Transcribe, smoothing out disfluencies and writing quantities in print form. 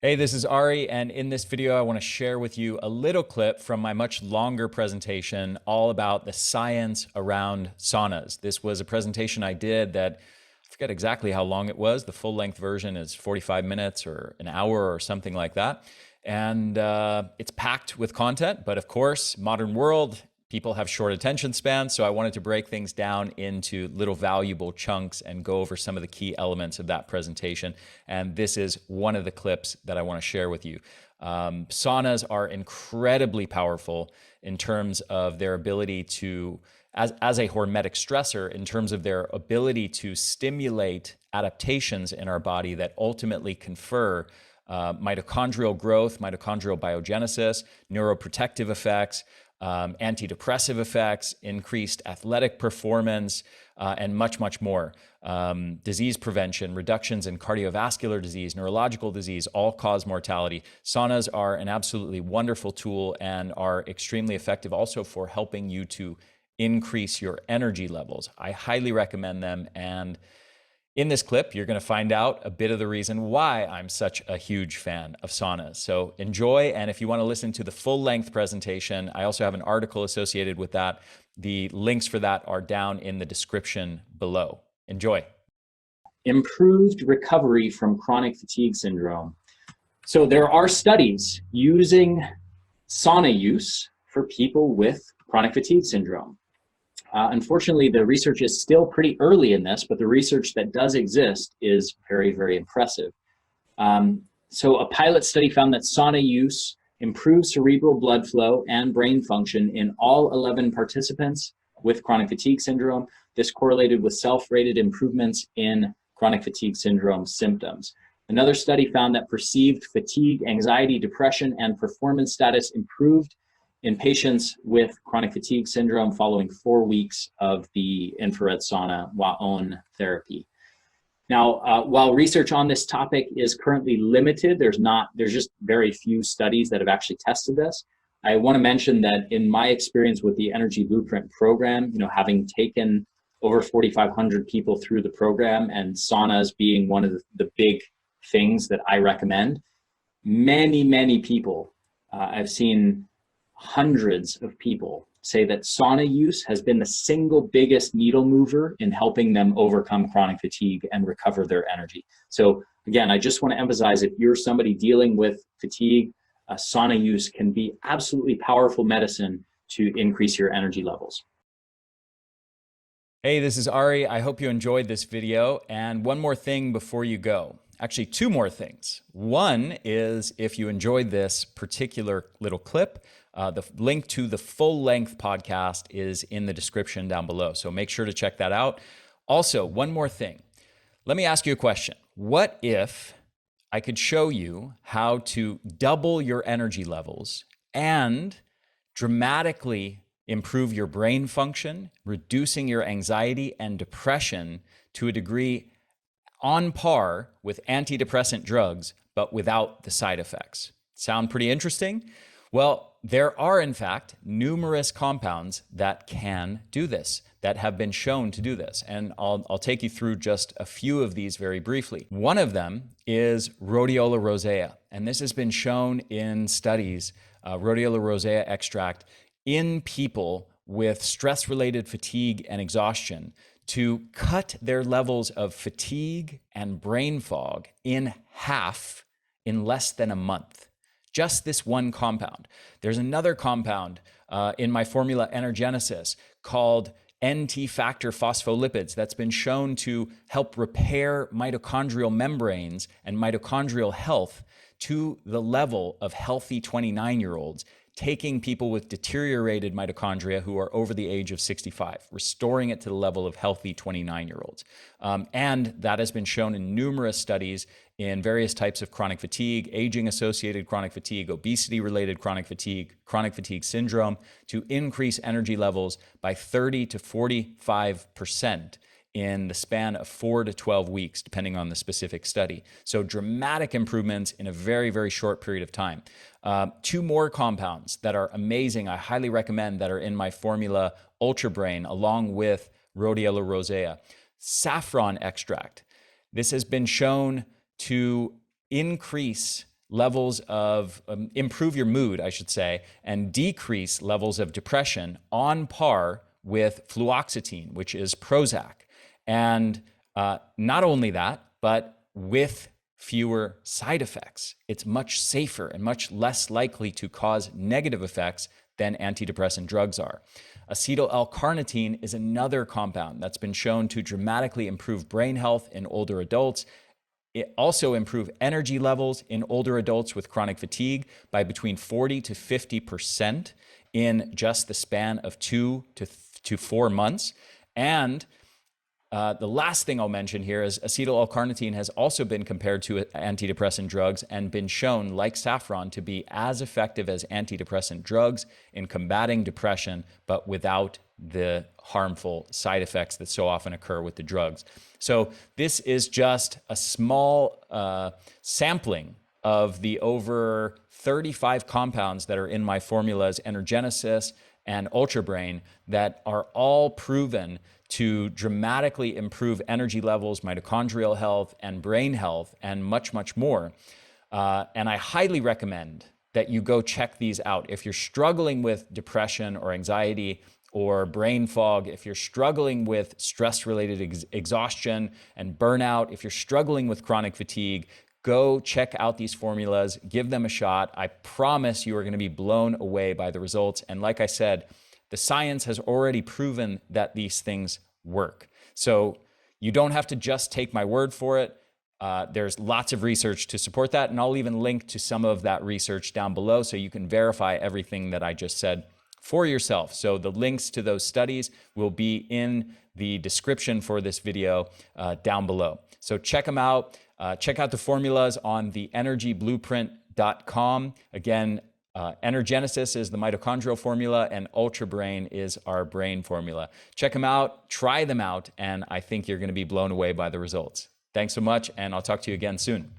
Hey, this is Ari, and in this video, I want to share with you a little clip from my much longer presentation all about the science around saunas. This was a presentation I did that I forget exactly how long it was. The full-length version is 45 minutes or an hour or something like that. And it's packed with content, but of course, modern world, people have short attention spans, so I wanted to break things down into little valuable chunks and go over some of the key elements of that presentation. And this is one of the clips that I want to share with you. Saunas are incredibly powerful in terms of their ability to, as a hormetic stressor, in terms of their ability to stimulate adaptations in our body that ultimately confer mitochondrial growth, mitochondrial biogenesis, neuroprotective effects, antidepressive effects, increased athletic performance, and much, much more. Disease prevention, reductions in cardiovascular disease, neurological disease, all-cause mortality. Saunas are an absolutely wonderful tool and are extremely effective also for helping you to increase your energy levels. I highly recommend them, and in this clip, you're going to find out a bit of the reason why I'm such a huge fan of saunas. So enjoy, and if you want to listen to the full-length presentation, I also have an article associated with that. The links for that are down in the description below. Enjoy. Improved recovery from chronic fatigue syndrome. So there are studies using sauna use for people with chronic fatigue syndrome. Unfortunately, the research is still pretty early in this, but the research that does exist is very, very impressive. So a pilot study found that sauna use improves cerebral blood flow and brain function in all 11 participants with chronic fatigue syndrome. This correlated with self-rated improvements in chronic fatigue syndrome symptoms. Another study found that perceived fatigue, anxiety, depression, and performance status improved in patients with chronic fatigue syndrome following 4 weeks of the infrared sauna Whitten therapy. Now, while research on this topic is currently limited, there's just very few studies that have actually tested this. I want to mention that in my experience with the Energy Blueprint program, having taken over 4,500 people through the program and saunas being one of the big things that I recommend, many people, I've seen hundreds of people say that sauna use has been the single biggest needle mover in helping them overcome chronic fatigue and recover their energy. So again, I just want to emphasize, if you're somebody dealing with fatigue, sauna use can be absolutely powerful medicine to increase your energy levels. Hey, this is Ari. I hope you enjoyed this video. And one more thing before you go. Actually, two more things. One is, if you enjoyed this particular little clip, the link to the full-length podcast is in the description down below. So make sure to check that out. Also, one more thing. Let me ask you a question. What if I could show you how to double your energy levels and dramatically improve your brain function, reducing your anxiety and depression to a degree on par with antidepressant drugs, but without the side effects? Sound pretty interesting? Well, there are, in fact, numerous compounds that can do this, that have been shown to do this. And I'll take you through just a few of these very briefly. One of them is Rhodiola Rosea. And this has been shown in studies, Rhodiola Rosea extract, in people with stress-related fatigue and exhaustion, to cut their levels of fatigue and brain fog in half in less than a month. Just this one compound. There's another compound in my formula Energenesis called NT factor phospholipids that's been shown to help repair mitochondrial membranes and mitochondrial health to the level of healthy 29-year-olds, taking people with deteriorated mitochondria who are over the age of 65, restoring it to the level of healthy 29-year-olds. And that has been shown in numerous studies in various types of chronic fatigue, aging-associated chronic fatigue, obesity-related chronic fatigue syndrome, to increase energy levels by 30 to 45% in the span of 4 to 12 weeks, depending on the specific study. So dramatic improvements in a very, very short period of time. Two more compounds that are amazing, I highly recommend, that are in my formula Ultra Brain, along with Rhodiola Rosea. Saffron extract. This has been shown to increase levels of, improve your mood, I should say, and decrease levels of depression on par with fluoxetine, which is Prozac. And not only that, but with fewer side effects. It's much safer and much less likely to cause negative effects than antidepressant drugs are. Acetyl-L-Carnitine is another compound that's been shown to dramatically improve brain health in older adults. It also improve energy levels in older adults with chronic fatigue by between 40 to 50% in just the span of 2 to 4 months. And the last thing I'll mention here is acetyl-L-carnitine has also been compared to antidepressant drugs and been shown, like saffron, to be as effective as antidepressant drugs in combating depression, but without the harmful side effects that so often occur with the drugs. So this is just a small sampling of the over 35 compounds that are in my formulas, Energenesis and UltraBrain, that are all proven to dramatically improve energy levels, mitochondrial health, and brain health, and much, much more. And I highly recommend that you go check these out. If you're struggling with depression or anxiety or brain fog, if you're struggling with stress-related exhaustion and burnout, if you're struggling with chronic fatigue, go check out these formulas, give them a shot. I promise you are going to be blown away by the results. And like I said, the science has already proven that these things work. So you don't have to just take my word for it. There's lots of research to support that, and I'll even link to some of that research down below so you can verify everything that I just said for yourself. So the links to those studies will be in the description for this video down below. So check them out. Check out the formulas on theenergyblueprint.com. Again, Energenesis is the mitochondrial formula, and UltraBrain is our brain formula. Check them out, try them out, and I think you're going to be blown away by the results. Thanks so much, and I'll talk to you again soon.